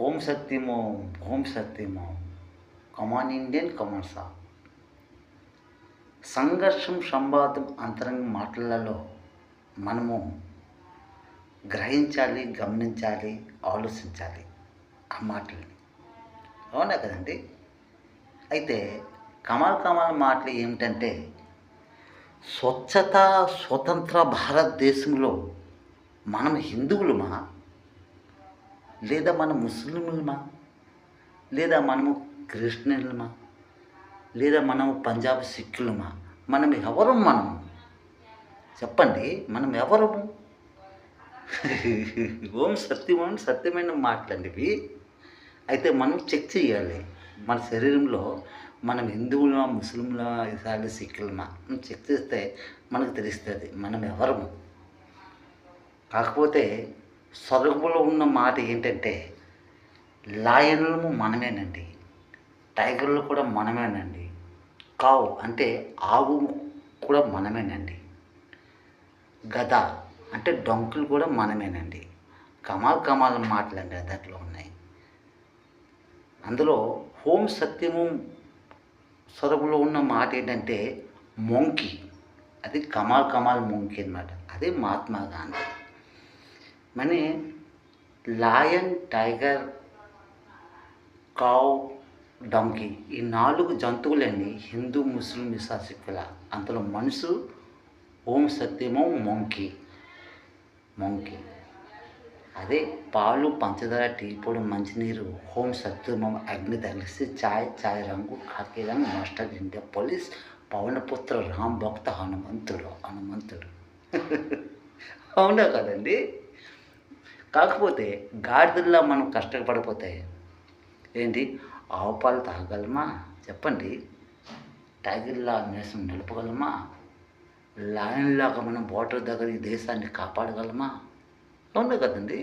ఓం సత్యం ఓం, ఓం సత్యం ఓం. కమాన్ Indian come on song. సంఘర్షం, సంవాదం, అంతరంగ మాటలలో మనము గ్రహించాలి, గమనించాలి, ఆలోచించాలి ఆ మాటలని. అవునా కదండి? అయితే కమాల్ కమాల్ మాటలు ఏమిటంటే, స్వచ్ఛత, స్వతంత్ర భారతదేశంలో మనం హిందువులమా, లేదా మనం ముస్లింలమా, లేదా మనము క్రిస్టియన్లమా, లేదా మనం పంజాబ్ సిక్కులమా? మనం ఎవరు? మనము చెప్పండి, మనం ఎవరము? ఓం సత్యం, ఓం సత్యమైన మాటలండి ఇవి. అయితే మనం చెక్ చేయాలి మన శరీరంలో, మనం హిందువులమా, ముస్లింలమా, ఇసాలి సిక్కులమా చెక్ చేస్తే మనకు తెలుస్తుంది మనం ఎవరము. కాకపోతే సొరగులో ఉన్న మాట ఏంటంటే, లాయన్లు మనమేనండి, టైగర్లు కూడా మనమేనండి, కావు అంటే ఆవు కూడా మనమేనండి, గద అంటే డొంకులు కూడా మనమేనండి. కమాల్ కమాల్ మాటలండి దాంట్లో ఉన్నాయి. అందులో హోం సత్యము సొరగులో ఉన్న మాట ఏంటంటే మొంకి. అది కమాల్ కమాల్ మొంకి అన్నమాట. అదే మహాత్మా గాంధీ. మరి లయన్, టైగర్, కావ్, డంకీ ఈ 4 జంతువులండి హిందూ, ముస్లిం, ఇసా, సిక్కుల. అందులో మనసు ఓం సత్యమో మొంకి. మొంకి అదే పాలు, పంచదార, టీ పొడి, మంచినీరు, హోం సత్యమో అగ్ని తగిలిసి, ఛాయ్ రంగు, కాకి రంగు, master India police, Pavanputra, Ram భక్త, హనుమంతుడు. అవునా కదండి? కాకపోతే గాడిదల్లా మనం కష్టపడిపోతే ఏంటి, ఆవు పాలు తాగగలమా చెప్పండి? టైగర్లా నేసం నిలపగలమా? లయన్లాగా మనం బోర్డర్ దగ్గర ఈ దేశాన్ని కాపాడగలమా? అవునా కదండి?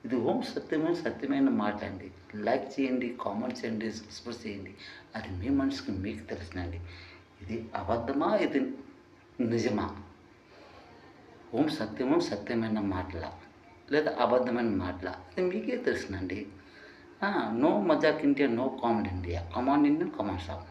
ఇది ఓం సత్యమైన సత్యమైన మాట అండి. లైక్ చేయండి, కామెంట్ చేయండి, సబ్స్క్రైబ్ చేయండి. అది మీ మనసుకి మీకు తెలుసునండి. ఇది అబద్ధమా, ఇది నిజమా? ఓం సత్యమో సత్యమైన మాటల, లేదా అబద్ధమైన మాటల, అది మీకే తెలుసునండి. నో మజాక్ India, no comedy India. Come on Indian come on song.